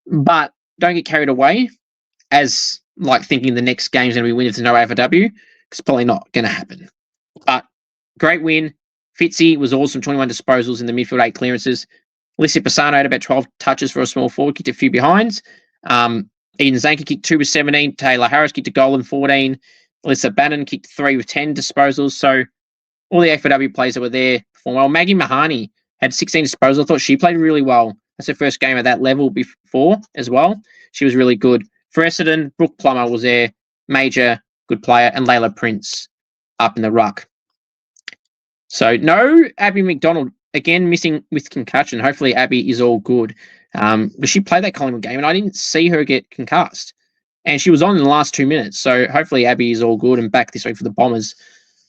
But don't get carried away as like thinking the next game's going to be win if there's no AFLW, because it's probably not going to happen. But great win. Fitzy was awesome, 21 disposals in the midfield, 8 clearances. Alicia Pisano had about 12 touches for a small forward, kicked a few behinds. Eden Zanker kicked 2 with 17. Taylor Harris kicked a goal in 14. Alyssa Bannon kicked 3 with 10 disposals. So all the AFLW players that were there performed well. Maggie Mahoney had 16 disposals. I thought she played really well. That's her first game at that level before as well. She was really good. For Essendon, Brooke Plummer was their major good player, and Layla Prince up in the ruck. So no Abby McDonald, again missing with concussion. Hopefully Abby is all good. But she played that Collingwood game and I didn't see her get concussed. And she was on in the last 2 minutes. So hopefully Abby is all good and back this week for the Bombers.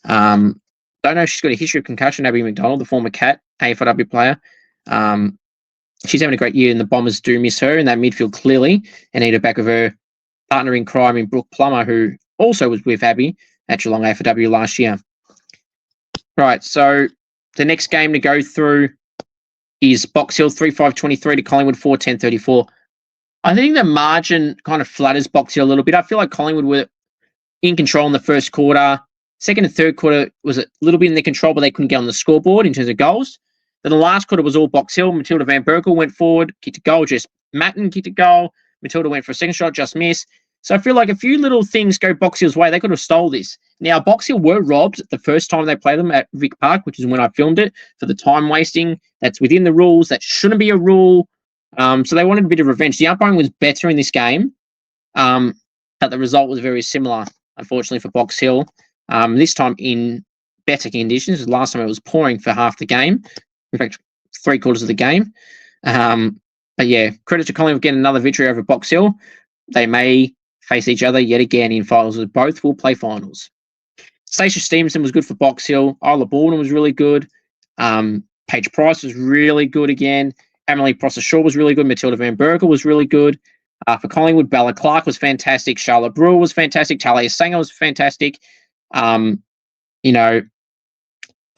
Don't know if she's got a history of concussion, Abby McDonald, the former Cat, AFLW player. She's having a great year and the Bombers do miss her in that midfield clearly and need her back with her partner in crime in Brooke Plummer, who also was with Abby at Geelong AFLW last year. Right, so the next game to go through is Box Hill 3-5-23 to Collingwood 4-10-34. I think the margin kind of flatters Box Hill a little bit. I feel like Collingwood were in control in the first quarter. Second and third quarter was a little bit in their control, but they couldn't get on the scoreboard in terms of goals. Then the last quarter was all Box Hill. Matilda Van Berkel went forward, kicked a goal. Jess Matten kicked a goal. Matilda went for a second shot, just missed. So I feel like a few little things go Box Hill's way. They could have stole this. Now, Box Hill were robbed the first time they played them at Vic Park, which is when I filmed it, for the time wasting. That's within the rules. That shouldn't be a rule. So they wanted a bit of revenge. The umpiring was better in this game, but the result was very similar, unfortunately, for Box Hill. This time in better conditions. Last time it was pouring for half the game. In fact, 3/4 of the game. But yeah, credit to Collingwood getting another victory over Box Hill. They may face each other yet again in finals, as both will play finals. Stacia Stevenson was good for Box Hill. Isla Baldwin was really good. Paige Price was really good again. Emily Prosser-Shaw was really good. Matilda Van Berkel was really good. For Collingwood, Bella Clark was fantastic. Charlotte Brewer was fantastic. Talia Sanger was fantastic. Tamara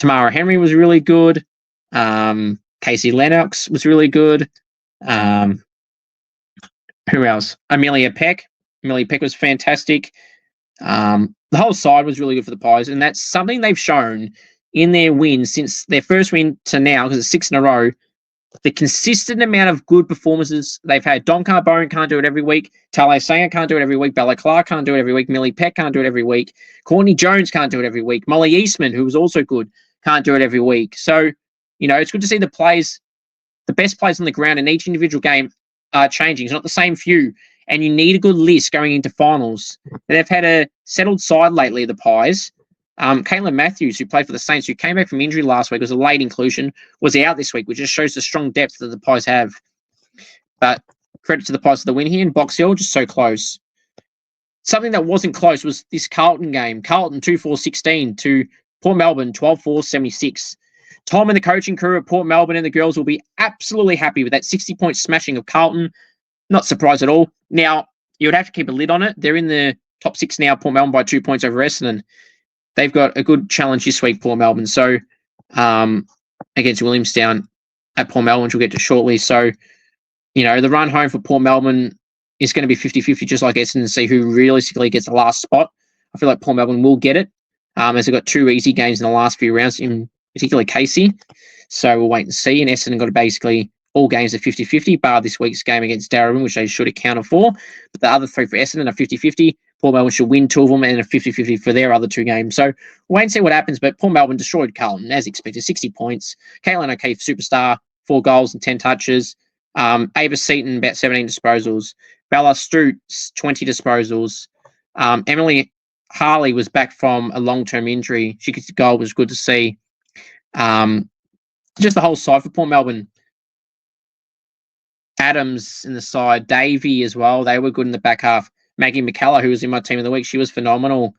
Henry was really good. Casey Lennox was really good. Who else? Amelia Peck. Amelia Peck was fantastic. The whole side was really good for the Pies, and that's something they've shown in their wins since their first win to now, because it's 6 in a row. The consistent amount of good performances they've had. Dom Carbone can't do it every week. Talia Sanger can't do it every week. Bella Clark can't do it every week. Millie Peck can't do it every week. Courtney Jones can't do it every week. Molly Eastman, who was also good, can't do it every week. So, it's good to see the best players on the ground in each individual game are changing. It's not the same few. And you need a good list going into finals. And they've had a settled side lately, the Pies. Caitlin Matthews, who played for the Saints, who came back from injury last week, was a late inclusion, was out this week, which just shows the strong depth that the Pies have. But credit to the Pies for the win here in Box Hill, just so close. Something that wasn't close was this Carlton game. Carlton 2-4-16 to Port Melbourne 12-4-76. Tom and the coaching crew at Port Melbourne and the girls will be absolutely happy with that 60-point smashing of Carlton. Not surprised at all. Now, you would have to keep a lid on it. They're in the top 6 now, Port Melbourne by 2 points over Essendon. They've got a good challenge this week, Port Melbourne. So, against Williamstown at Port Melbourne, which we'll get to shortly. So, the run home for Port Melbourne is going to be 50-50, just like Essendon, to see who realistically gets the last spot. I feel like Port Melbourne will get it, as they've got 2 easy games in the last few rounds, in particular Casey. So we'll wait and see. And Essendon got to basically all games are 50-50, bar this week's game against Darwin, which they should account for. But the other 3 for Essendon are 50-50. Port Melbourne should win 2 of them and a 50-50 for their other 2 games. So we'll wait and see what happens. But Port Melbourne destroyed Carlton, as expected, 60 points. Caitlin O'Keefe, superstar, 4 goals and 10 touches. Ava Seaton, about 17 disposals. Bella Stoots, 20 disposals. Emily Harley was back from a long-term injury. She kicked a goal, was good to see. Just the whole side for Port Melbourne. Adams in the side, Davey as well. They were good in the back half. Maggie McCullough, who was in my team of the week, she was phenomenal.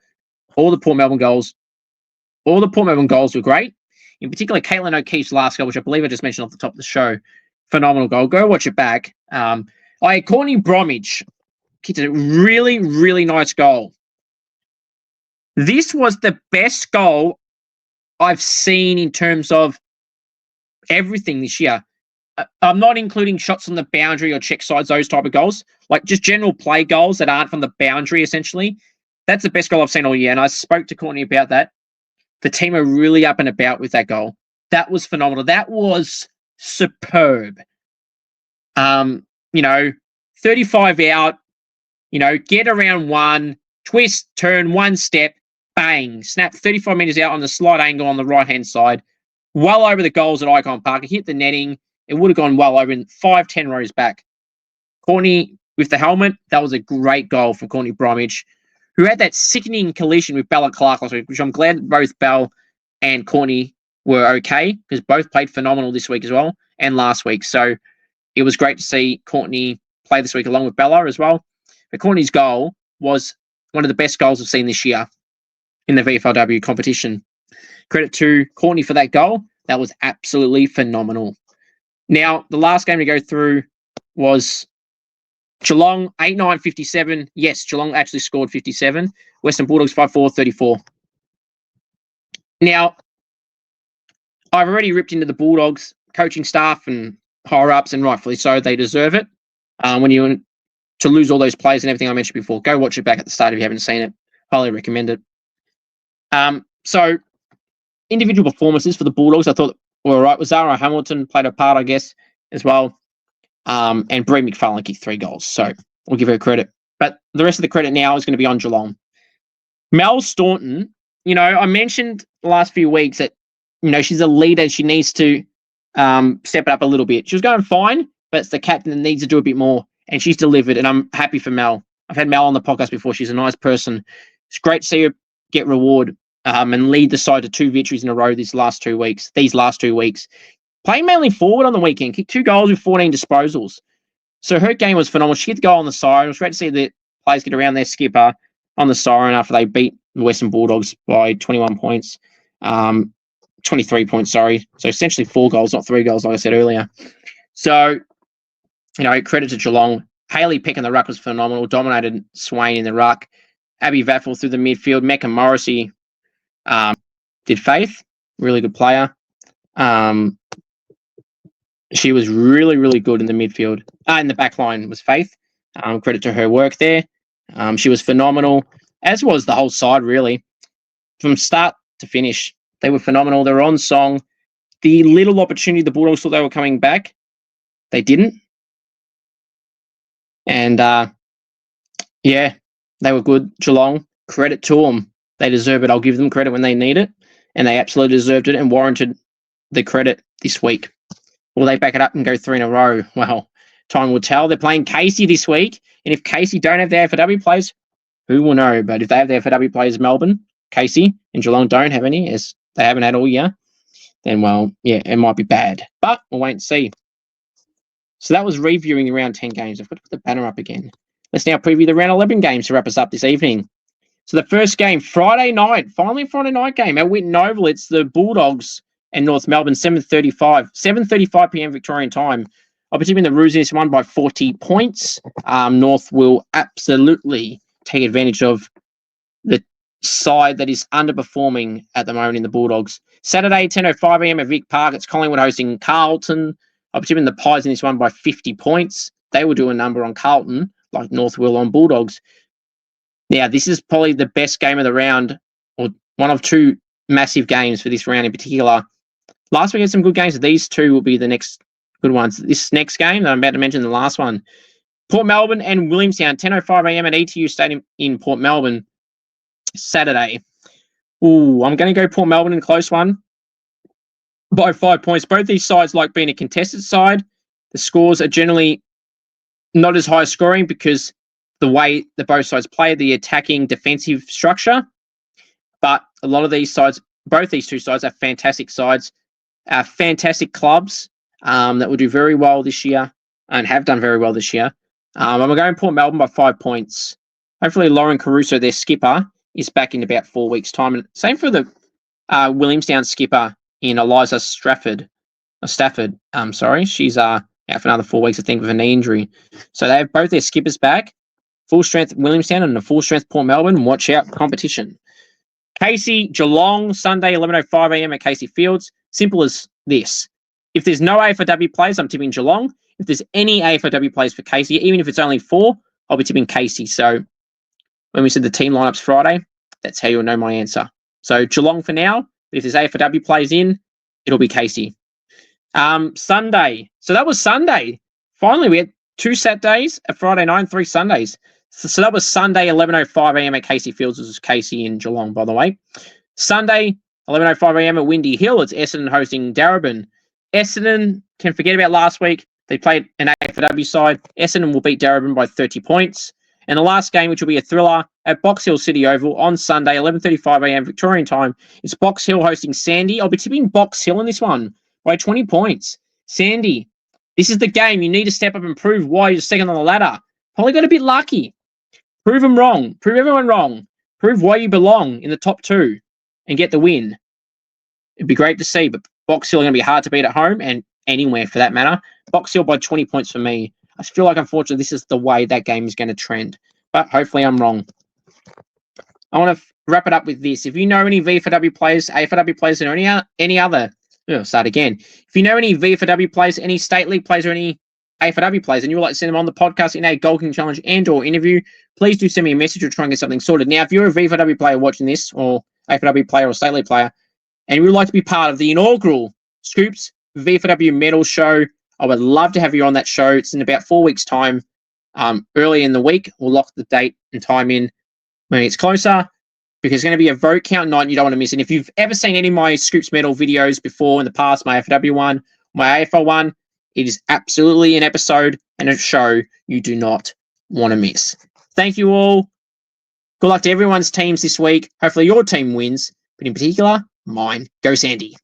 All the Port Melbourne goals were great. In particular, Caitlin O'Keefe's last goal, which I believe I just mentioned off the top of the show. Phenomenal goal. Go watch it back. Courtney Bromwich kicked a really, really nice goal. This was the best goal I've seen in terms of everything this year. I'm not including shots on the boundary or check sides, those type of goals. Like just general play goals that aren't from the boundary, essentially. That's the best goal I've seen all year. And I spoke to Courtney about that. The team are really up and about with that goal. That was phenomenal. That was superb. 35 out, get around one, twist, turn, one step, bang, snap 35 metres out on the slight angle on the right-hand side, well over the goals at Icon Park. It hit the netting. It would have gone well over in 5-10 rows back. Courtney with the helmet, that was a great goal from Courtney Bromwich, who had that sickening collision with Bella Clark last week, which I'm glad both Belle and Courtney were okay, because both played phenomenal this week as well, and last week. So it was great to see Courtney play this week along with Bella as well. But Courtney's goal was one of the best goals I've seen this year in the VFLW competition. Credit to Courtney for that goal. That was absolutely phenomenal. Now, the last game to go through was Geelong 8-9-57. Yes, Geelong actually scored 57. Western Bulldogs 5-4-34. Now, I've already ripped into the Bulldogs coaching staff and higher ups, and rightfully so. They deserve it. When you to lose all those players and everything I mentioned before, go watch it back at the start if you haven't seen it. Highly recommend it. So, individual performances for the Bulldogs, I thought were all right. Zara Hamilton played a part, I guess, as well. And Bree McFarlane kicked 3 goals. So, we'll give her credit. But the rest of the credit now is going to be on Geelong. Mel Staunton, I mentioned the last few weeks that, she's a leader. She needs to step it up a little bit. She was going fine, but it's the captain that needs to do a bit more. And she's delivered, and I'm happy for Mel. I've had Mel on the podcast before. She's a nice person. It's great to see her get reward and lead the side to 2 victories in a row these last 2 weeks. Playing mainly forward on the weekend, kicked 2 goals with 14 disposals. So her game was phenomenal. She hit the goal on the siren. It was great to see the players get around their skipper on the siren after they beat the Western Bulldogs by 21 points. 23 points, sorry. So essentially 4 goals, not 3 goals, like I said earlier. So, credit to Geelong. Hayley Peck in the ruck was phenomenal, dominated Swain in the ruck. Abby Vaffel through the midfield. Mecca Morrissey did Faith, really good player. She was really, really good in the midfield. In the back line was Faith. Credit to her work there. She was phenomenal, as was the whole side, really. From start to finish, they were phenomenal. They were on song. The little opportunity the Bulldogs thought they were coming back, they didn't. And, they were good. Geelong, credit to them. They deserve it. I'll give them credit when they need it. And they absolutely deserved it and warranted the credit this week. Will they back it up and go 3 in a row? Well, time will tell. They're playing Casey this week. And if Casey don't have their FLW players, who will know? But if they have their FLW players, Melbourne, Casey, and Geelong don't have any, as they haven't had all year, then, well, yeah, it might be bad. But we'll wait and see. So that was reviewing around 10 games. I've got to put the banner up again. Let's now preview the round 11 games to wrap us up this evening. So the first game, Friday night, finally a Friday night game at Whitten Oval. It's the Bulldogs and North Melbourne, 7:35 p.m. Victorian time. I'll be tipping the Roos in this one by 40 points. North will absolutely take advantage of the side that is underperforming at the moment in the Bulldogs. Saturday, 10:05 a.m. at Vic Park. It's Collingwood hosting Carlton. I'll be tipping the Pies in this one by 50 points. They will do a number on Carlton, like North will on Bulldogs. Now, this is probably the best game of the round, or one of 2 massive games for this round in particular. Last week had some good games. These 2 will be the next good ones. This next game that I'm about to mention, the last one, Port Melbourne and Williamstown, 10:05 a.m. at ETU Stadium in Port Melbourne, Saturday. Ooh, I'm going to go Port Melbourne in a close one by 5 points. Both these sides like being a contested side. The scores are generally not as high scoring because the way that both sides play, the attacking defensive structure. But a lot of these sides, both these 2 sides are fantastic sides, fantastic clubs that will do very well this year and have done very well this year. I'm going Port Melbourne by 5 points. Hopefully Lauren Caruso, their skipper, is back in about 4 weeks' time. And same for the Williamstown skipper, in Eliza Stafford. Sorry. She's out for another 4 weeks, I think, with a knee injury. So they have both their skippers back. Full strength Williamstown and a full strength Port Melbourne. Watch out competition. Casey, Geelong, Sunday, 11:05 a.m. at Casey Fields. Simple as this. If there's no AFLW players, I'm tipping Geelong. If there's any AFLW players for Casey, even if it's only 4, I'll be tipping Casey. So when we said the team lineups Friday, that's how you'll know my answer. So Geelong for now. But if there's AFLW players in, it'll be Casey. Sunday. So that was Sunday. Finally, we had 2 Saturdays, a Friday night, and 3 Sundays. So that was Sunday, 11:05 a.m. at Casey Fields. This was Casey in Geelong, by the way. Sunday, 11:05 a.m. at Windy Hill. It's Essendon hosting Darebin. Essendon can forget about last week. They played an AFLW side. Essendon will beat Darebin by 30 points. And the last game, which will be a thriller, at Box Hill City Oval on Sunday, 11:35 a.m. Victorian time, it's Box Hill hosting Sandy. I'll be tipping Box Hill in this one by 20 points. Sandy, this is the game. You need to step up and prove why you're second on the ladder. Probably got a bit lucky. Prove them wrong. Prove everyone wrong. Prove why you belong in the top 2 and get the win. It'd be great to see, but Box Hill are going to be hard to beat at home and anywhere for that matter. Box Hill by 20 points for me. I feel like, unfortunately, this is the way that game is going to trend, but hopefully I'm wrong. I want to wrap it up with this. If you know any VFLW players, AFLW players, or any other, I'll start again. If you know any VFLW players, any State League players, or any AFLW players, and you would like to send them on the podcast in a Goal King Challenge and or interview, please do send me a message or try and get something sorted. Now, if you're a VFLW player watching this, or AFLW player or State League player, and you would like to be part of the inaugural Scoops VFLW medal show, I would love to have you on that show. It's in about 4 weeks' time. Early in the week, we'll lock the date and time in when it's closer, because it's going to be a vote count night and you don't want to miss it. And if you've ever seen any of my Scoops medal videos before in the past, my AFLW one, my AFL one, it is absolutely an episode and a show you do not want to miss. Thank you all. Good luck to everyone's teams this week. Hopefully your team wins, but in particular, mine. Go Sandy.